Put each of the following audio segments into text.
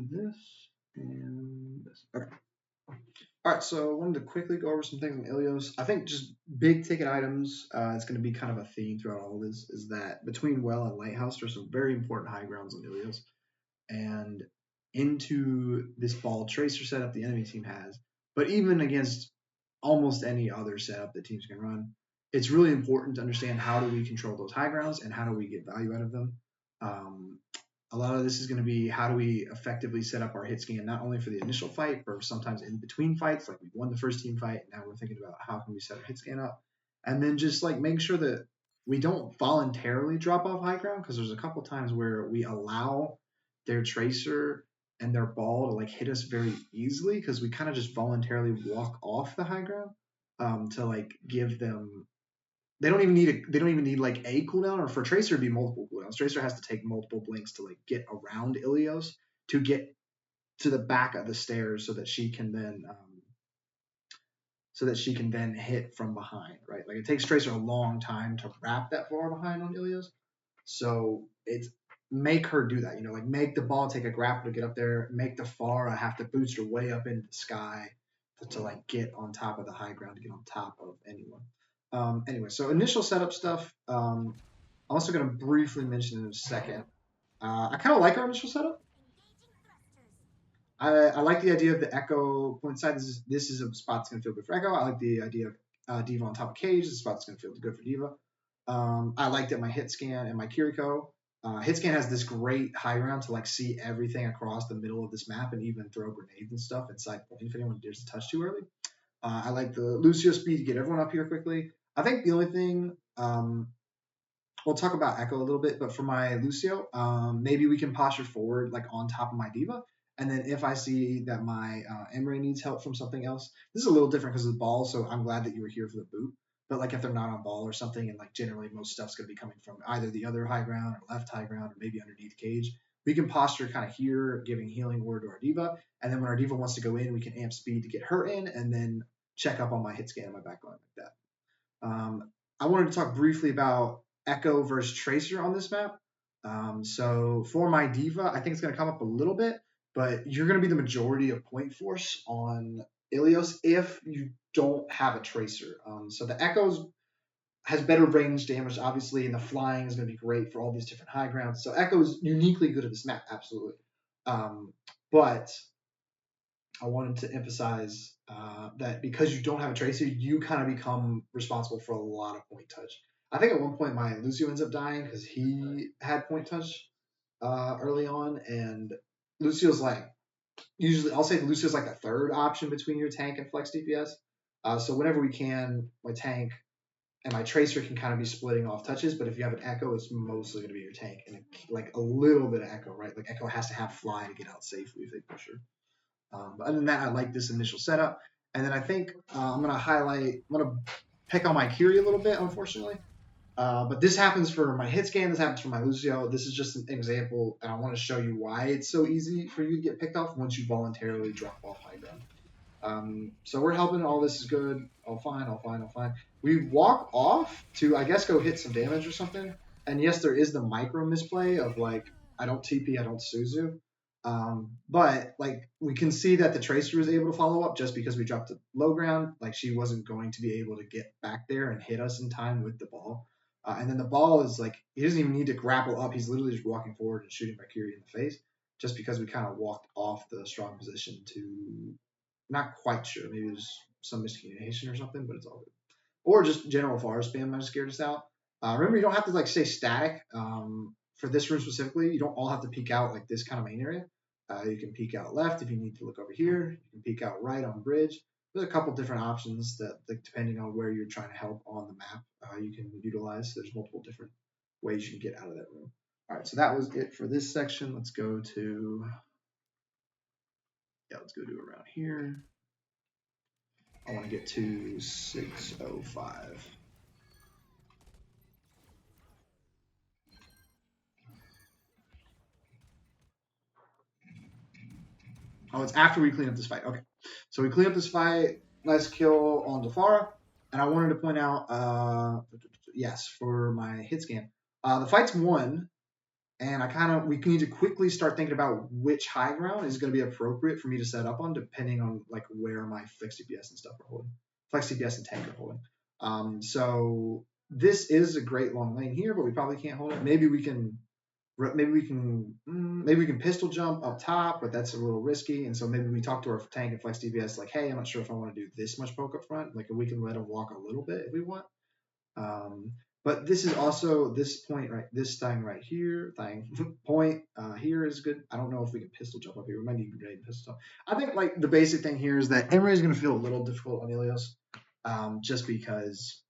this and this. Okay. All right, so I wanted to quickly go over some things on Illios. I think just big ticket items. It's going to be kind of a theme throughout all of this. Is that between Well and Lighthouse, there's some very important high grounds on Illios, and into this ball tracer setup the enemy team has. But even against almost any other setup that teams can run, it's really important to understand how do we control those high grounds and how do we get value out of them. Um, a lot of this is going to be how do we effectively set up our hit scan, not only for the initial fight, but sometimes in between fights, like we won the first team fight, and now we're thinking about how can we set our hit scan up, and then just like make sure that we don't voluntarily drop off high ground, because there's a couple times where we allow their tracer and their ball to like hit us very easily because we kind of just voluntarily walk off the high ground to like give them. They don't even need like a cooldown, or for Tracer to be multiple cooldowns. Tracer has to take multiple blinks to like get around Illios to get to the back of the stairs so that she can then hit from behind, right? Like it takes Tracer a long time to wrap that far behind on Illios. So it's make her do that, like make the ball take a grapple to get up there, make the Pharah have to boost her way up into the sky to like get on top of the high ground, to get on top of anyone. Anyway, so initial setup stuff. I'm also going to briefly mention in a second. I kind of like our initial setup. I like the idea of the Echo point side. This is a spot that's going to feel good for Echo. I like the idea of D.Va on top of Cage. This spot that's going to feel good for D.Va. I like that my hit scan and my Kiriko. Hit scan has this great high ground to like see everything across the middle of this map and even throw grenades and stuff inside point if anyone dares to touch too early. I like the Lucio speed to get everyone up here quickly. I think the only thing we'll talk about Echo a little bit, but for my Lucio, maybe we can posture forward like on top of my D.Va. And then if I see that my Emery needs help from something else, this is a little different because of the ball, so I'm glad that you were here for the boot. But like if they're not on ball or something, and like generally most stuff's going to be coming from either the other high ground or left high ground or maybe underneath Cage, we can posture kind of here, giving healing word to our D.Va. And then when our D.Va wants to go in, we can amp speed to get her in and then check up on my hit scan and my backline like that. I wanted to talk briefly about Echo versus Tracer on this map. So for my D.Va, I think it's going to come up a little bit, but you're going to be the majority of point force on Illios if you don't have a Tracer. So the Echoes has better range damage, obviously, and the flying is going to be great for all these different high grounds. So Echo is uniquely good at this map, absolutely. But I wanted to emphasize that because you don't have a Tracer, you kind of become responsible for a lot of point touch. I think at one point my Lucio ends up dying because he had point touch early on, and Lucio's like usually I'll say Lucio's like the third option between your tank and flex DPS. So whenever we can, my tank and my Tracer can kind of be splitting off touches, but if you have an Echo, it's mostly going to be your tank and like a little bit of Echo, right? Like Echo has to have fly to get out safely if they push her. But other than that, I like this initial setup. And then I think I'm going to pick on my Kiri a little bit, unfortunately. But this happens for my hit scan. This happens for my Lucio. This is just an example, and I want to show you why it's so easy for you to get picked off once you voluntarily drop off high ground. So we're helping. All this is good. All fine. We walk off to, I guess, go hit some damage or something. And yes, there is the micro misplay of like, I don't TP, I don't Suzu. But like we can see that the Tracer was able to follow up just because we dropped the low ground. Like she wasn't going to be able to get back there and hit us in time with the ball. And then the ball is like, he doesn't even need to grapple up. He's literally just walking forward and shooting Valkyrie in the face just because we kind of walked off the strong position to, not quite sure. Maybe there's some miscommunication or something, but it's all good. Or just general Pharah spam might have scared us out. Remember, you don't have to like stay static. For this room specifically, you don't all have to peek out like this kind of main area. You can peek out left if you need to look over here. You can peek out right on bridge. There's a couple different options that, like, depending on where you're trying to help on the map, you can utilize. There's multiple different ways you can get out of that room. All right, so that was it for this section. Let's go to around here. I want to get to 605. Oh, it's after we clean up this fight. Okay. So we clean up this fight. Nice kill on Zafara. And I wanted to point out, yes, for my hit scan. The fight's won. And we need to quickly start thinking about which high ground is going to be appropriate for me to set up on, depending on like where my flex DPS and stuff are holding, flex DPS and tank are holding. So this is a great long lane here, but we probably can't hold it. Maybe we can pistol jump up top, but that's a little risky. And so maybe we talk to our tank and flex DPS like, hey, I'm not sure if I want to do this much poke up front. Like we can let him walk a little bit if we want. But this is also this point right, this thing right here, point here is good. I don't know if we can pistol jump up here. We might need grenade and pistol jump. I think like the basic thing here is that Emre is going to feel a little difficult on Illios, just because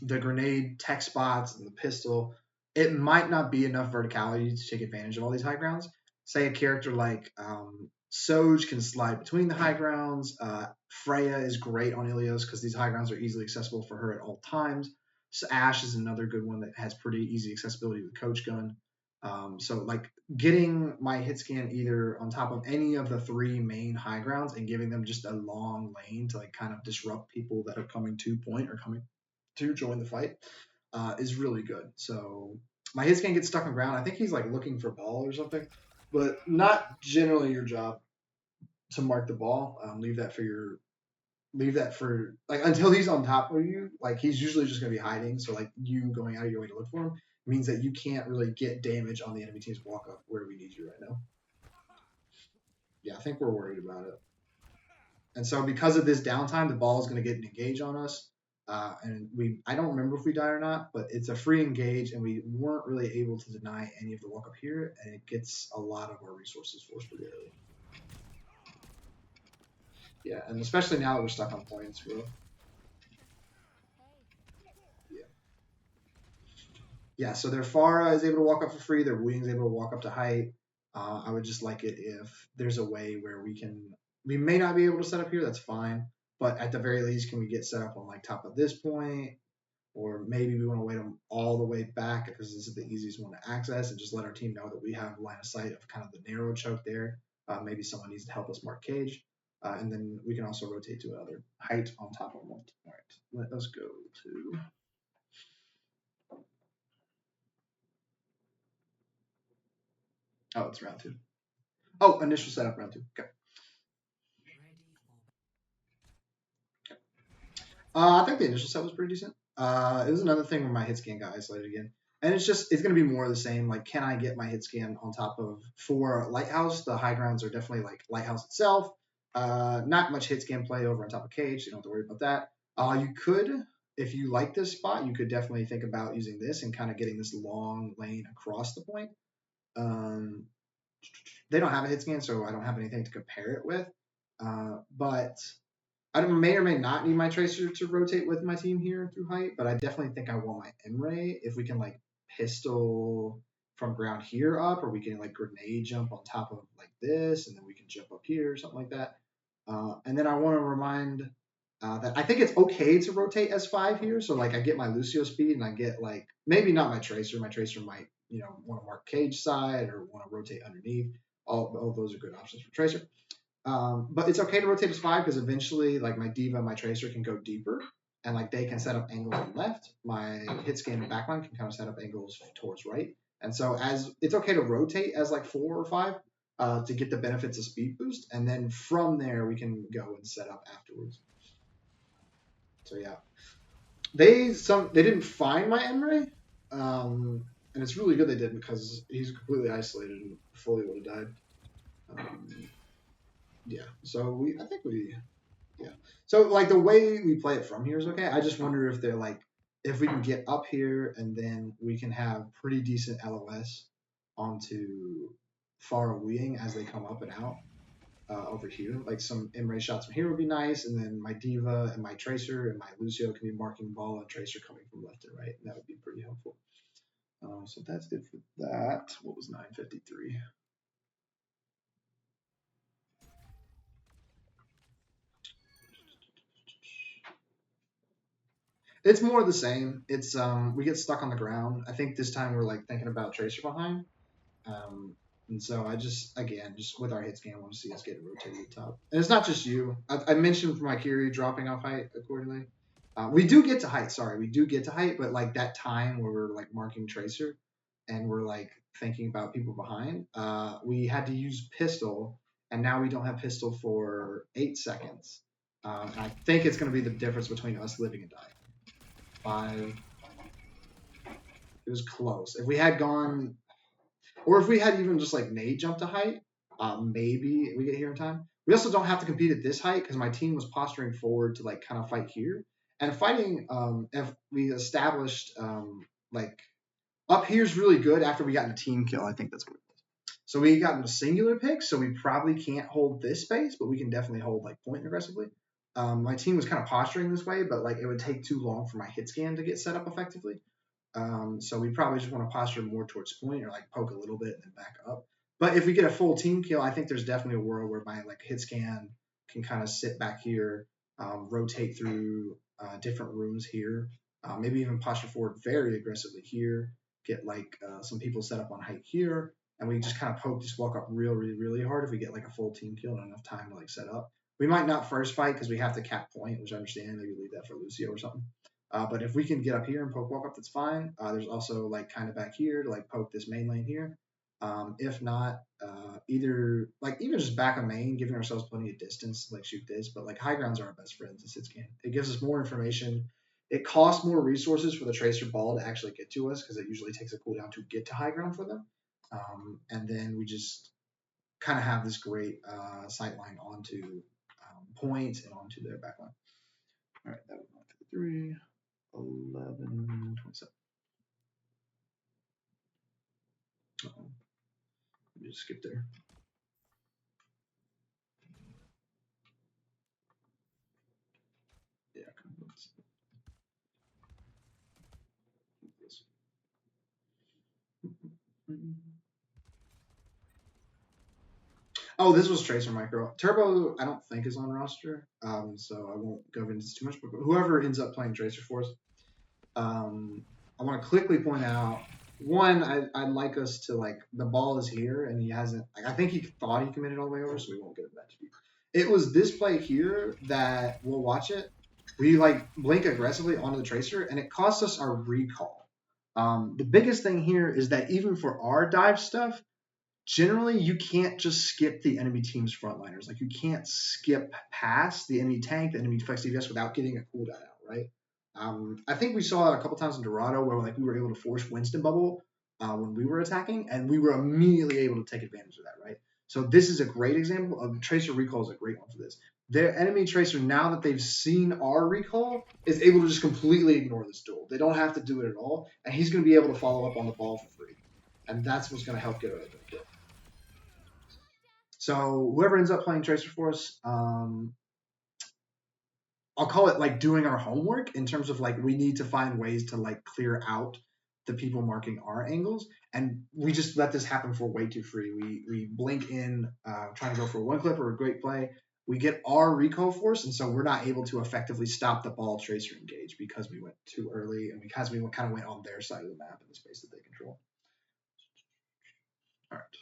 the grenade tech spots and the pistol, it might not be enough verticality to take advantage of all these high grounds. Say a character like ZeroG can slide between the high grounds. Freya is great on Illios because these high grounds are easily accessible for her at all times. So Ashe is another good one that has pretty easy accessibility with Coach Gun. So like getting my hit scan either on top of any of the 3 main high grounds and giving them just a long lane to like kind of disrupt people that are coming to point or coming to join the fight is really good. So my hit scan gets stuck on ground. I think he's like looking for ball or something, but not generally your job to mark the ball. Leave that for like until he's on top of you. Like he's usually just going to be hiding. So like you going out of your way to look for him means that you can't really get damage on the enemy team's walk up where we need you right now. Yeah, I think we're worried about it. And so because of this downtime, the ball is going to get an engage on us. And I don't remember if we die or not, but it's a free engage, and we weren't really able to deny any of the walk up here, and it gets a lot of our resources forced pretty early. Yeah, and especially now that we're stuck on points, bro. Yeah, so their Pharah is able to walk up for free. Their Wing is able to walk up to height. I would just like it if there's a way where we may not be able to set up here. That's fine. But at the very least, can we get set up on like top of this point? Or maybe we want to wait them all the way back because this is the easiest one to access and just let our team know that we have line of sight of kind of the narrow choke there. Maybe someone needs to help us mark cage. And then we can also rotate to another height on top of one. All right, let us go to... Oh, it's round 2. Oh, initial setup round 2. Okay. I think the initial set was pretty decent. It was another thing where my hit scan got isolated again. And it's going to be more of the same. Like, can I get my hit scan on top of... For Lighthouse, the high grounds are definitely like Lighthouse itself. Not much hit scan play over on top of cage. You don't have to worry about that. You could, if you like this spot, you could definitely think about using this and kind of getting this long lane across the point. They don't have a hit scan, so I don't have anything to compare it with. But I may or may not need my Tracer to rotate with my team here through height, but I definitely think I want my Emre if we can like pistol from ground here up, or we can like grenade jump on top of like this, and then we can jump up here or something like that. And then I want to remind that I think it's okay to rotate S5 here. So like I get my Lucio speed and I get like, maybe not my Tracer. My Tracer might, want to mark cage side or want to rotate underneath. All those are good options for Tracer. But it's okay to rotate as 5 because eventually, like my Diva, my Tracer can go deeper, and like they can set up angles on left. My hit scan and backline can kind of set up angles towards right, and so as it's okay to rotate as like 4 or 5 to get the benefits of speed boost, and then from there we can go and set up afterwards. So yeah, they didn't find my Emre, and it's really good they didn't because he's completely isolated and fully would have died. Yeah, so yeah. So like the way we play it from here is okay. I just wonder if they're like, if we can get up here and then we can have pretty decent LOS onto Pharah Wing as they come up and out over here. Like some Emre shots from here would be nice, and then my Diva and my Tracer and my Lucio can be marking ball and Tracer coming from left and right. And that would be pretty helpful. So that's it for that. What was 953? It's more of the same. It's we get stuck on the ground. I think this time we're like thinking about Tracer behind. And so I just with our hit scan, I want to see us get rotated top. And it's not just you. I mentioned for my Kiri dropping off height accordingly. We do get to height. Sorry, we do get to height, but like that time where we're like marking Tracer, and we're like thinking about people behind, we had to use pistol, and now we don't have pistol for 8 seconds. And I think it's going to be the difference between us living and dying. 5. It was close. If we had gone, or if we had even just like nade jumped to height, maybe we get here in time. We also don't have to compete at this height because my team was posturing forward to like kind of fight here. And fighting, if we established like up here is really good after we got in a team kill. I think that's what it was. So we got in a singular pick, so we probably can't hold this space, but we can definitely hold like point aggressively. My team was kind of posturing this way, but like it would take too long for my hit scan to get set up effectively. So we probably just want to posture more towards point or like poke a little bit and then back up. But if we get a full team kill, I think there's definitely a world where my like hit scan can kind of sit back here, rotate through different rooms here, maybe even posture forward very aggressively here, get like some people set up on height here, and we just kind of poke, just walk up really hard if we get like a full team kill and enough time to like set up. We might not first fight because we have to cap point, which I understand. Maybe leave that for Lucio or something. But if we can get up here and poke walk up, that's fine. There's also like kind of back here to like poke this main lane here. If not, either like even just back on main, giving ourselves plenty of distance to like shoot this. But like high grounds are our best friends in Sits game. It gives us more information. It costs more resources for the tracer ball to actually get to us because it usually takes a cooldown to get to high ground for them. And then we just kind of have this great sight line onto point and onto their back line. All right, that was 3. 11:27. Uh-oh. Let me just skip there. Yeah, let's this. Oh, this was Tracer Micro. Turbo, I don't think is on roster, so I won't go into this too much. But whoever ends up playing Tracer for us, I want to quickly point out one. I'd like us to like the ball is here, and he hasn't. Like, I think he thought he committed all the way over, so we won't get it back to you. It was this play here that we'll watch it. We like blink aggressively onto the tracer, and it costs us our recall. The biggest thing here is that even for our dive stuff, generally you can't just skip the enemy team's frontliners. Like you can't skip past the enemy tank, the enemy flex DPS without getting a cooldown out, right? I think we saw it a couple times in Dorado where like we were able to force Winston bubble when we were attacking, and we were immediately able to take advantage of that, right? So this is a great example of Tracer Recall is a great one for this. Their enemy Tracer, now that they've seen our recall, is able to just completely ignore this duel. They don't have to do it at all, and he's going to be able to follow up on the ball for free. And that's what's going to help get a kill. So whoever ends up playing Tracer for us, I'll call it like doing our homework in terms of like we need to find ways to like clear out the people marking our angles, and we just let this happen for way too free. We blink in, trying to go for a one clip or a great play. We get our recall force, and so we're not able to effectively stop the ball tracer engage because we went too early and because we kind of went on their side of the map in the space that they control. All right.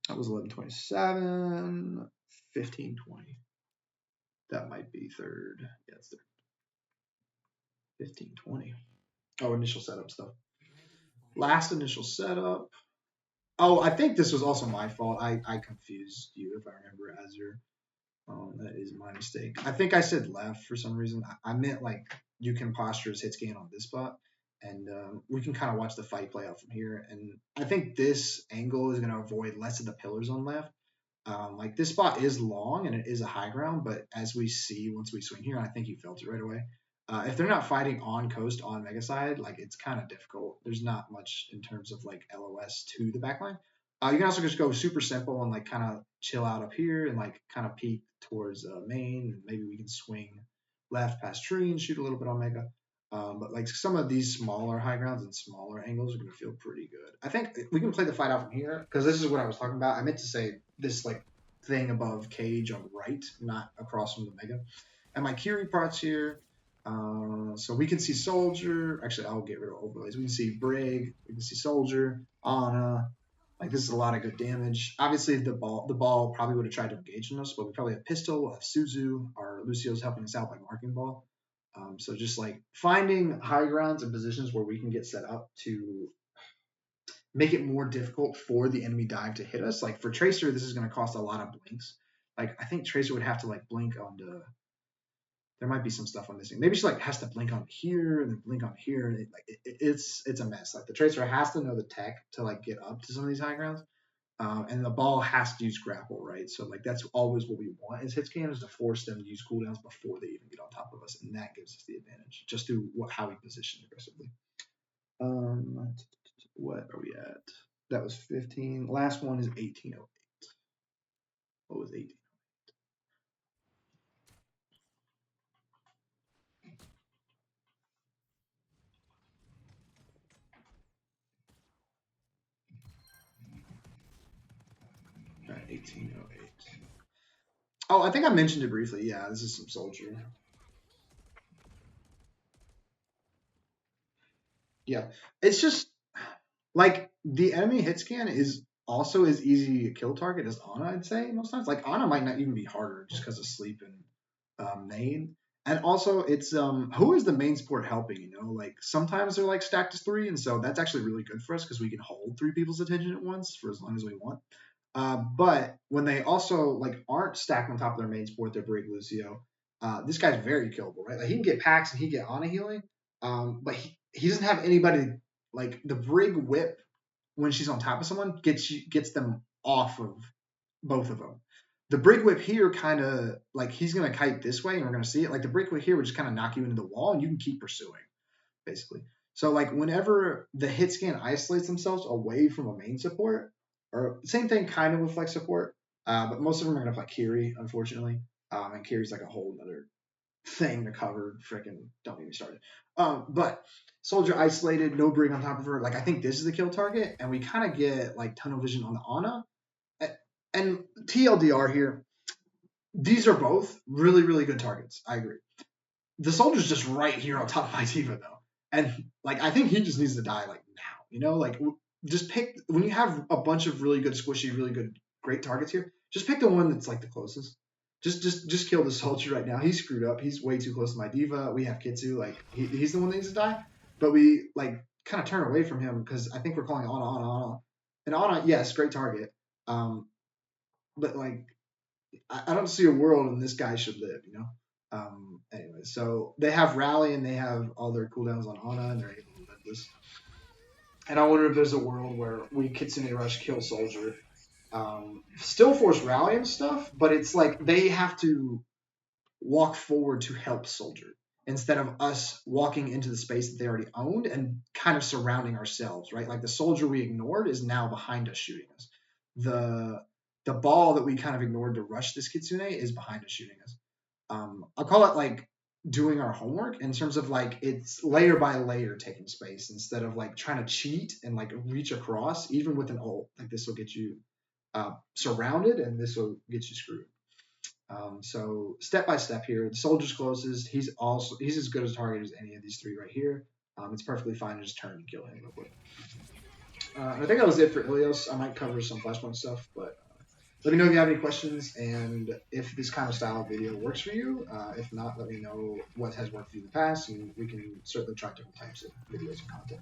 That was 11:27, 15:20. That might be third. Yeah, it's third. 15:20. Oh, initial setup stuff. Last initial setup. Oh, I think this was also my fault. I confused you if I remember, Azure. That is my mistake. I think I said left for some reason. I meant like you can posture as hit scan on this spot, and we can kind of watch the fight play out from here. And I think this angle is going to avoid less of the pillars on left. Like this spot is long and it is a high ground, but as we see once we swing here, and I think you felt it right away. If they're not fighting on coast on mega side, like it's kind of difficult. There's not much in terms of like LOS to the backline. You can also just go super simple and like kind of chill out up here and like kind of peek towards main, and maybe we can swing left past tree and shoot a little bit on mega. But like some of these smaller high grounds and smaller angles are going to feel pretty good. I think we can play the fight out from here because this is what I was talking about. I meant to say this like thing above cage on the right, not across from the mega. And my Kiri parts here. So we can see Soldier. Actually, I'll get rid of overlays. We can see Brig. We can see Soldier, Ana. Like this is a lot of good damage. Obviously, the ball probably would have tried to engage on us, but we probably have Pistol, we'll have Suzu. Our Lucio's helping us out by marking ball. So just like finding high grounds and positions where we can get set up to make it more difficult for the enemy dive to hit us. Like for Tracer, this is going to cost a lot of blinks. Like I think Tracer would have to like blink on the. There might be some stuff I'm missing. Maybe she like has to blink on here and then blink on here. It's a mess. Like the Tracer has to know the tech to like get up to some of these high grounds. And the ball has to use grapple, right? So like that's always what we want as hit scan is to force them to use cooldowns before they even get on top of us, and that gives us the advantage just through how we position aggressively. What are we at? That was 15. Last one is 1808. What was 18? All right, 1808. Oh, I think I mentioned it briefly. Yeah, this is some soldier. Yeah, it's just like the enemy hit scan is also as easy a kill target as Ana, I'd say most times. Like Ana might not even be harder just because of sleep and main. And also it's who is the main support helping, you know? Like sometimes they're like stacked as 3, and so that's actually really good for us because we can hold 3 people's attention at once for as long as we want. But when they also like aren't stacked on top of their main support, their Brig Lucio, this guy's very killable, right? Like he can get packs and he can get Ana healing, but he doesn't have anybody like the Brig Whip when she's on top of someone gets them off of both of them. The Brig Whip here kind of like he's gonna kite this way and we're gonna see it. Like the Brig Whip here would just kind of knock you into the wall and you can keep pursuing, basically. So like whenever the hit scan isolates themselves away from a main support, or same thing kind of with like support, but most of them are gonna play Kiri, unfortunately. And Kiri's like a whole other thing to cover. Freaking don't get me started. But soldier isolated, no Brig on top of her. Like I think this is the kill target, and we kind of get like tunnel vision on the Ana. And TLDR here, these are both really, really good targets. I agree. The soldier's just right here on top of my Tifa though, and like I think he just needs to die like now. You know, like just pick when you have a bunch of really good squishy, really good, great targets here. Just pick the one that's like the closest. Just kill the soldier right now. He's screwed up. He's way too close to my diva. We have Kitsu. Like he's the one that needs to die. But we like kind of turn away from him because I think we're calling Ana. And Ana, yes, great target. But like I don't see a world in this guy should live. You know. Anyway, so they have rally and they have all their cooldowns on Ana and they're able to live this. And I wonder if there's a world where we Kitsune Rush kill soldier. Still force rally and stuff, but it's like they have to walk forward to help soldier instead of us walking into the space that they already owned and kind of surrounding ourselves, right? Like the soldier we ignored is now behind us shooting us. The ball that we kind of ignored to rush this Kitsune is behind us shooting us. I'll call it like doing our homework in terms of like it's layer by layer taking space instead of like trying to cheat and like reach across. Even with an ult, like this will get you surrounded and this will get you screwed. So step by step here, the soldier's closest. He's as good a target as any of these 3 right here. It's perfectly fine to just turn and kill him real quick. I think that was it for Illios. I might cover some Flashpoint stuff, but let me know if you have any questions and if this kind of style of video works for you. If not, let me know what has worked for you in the past, and we can certainly try different types of videos and content.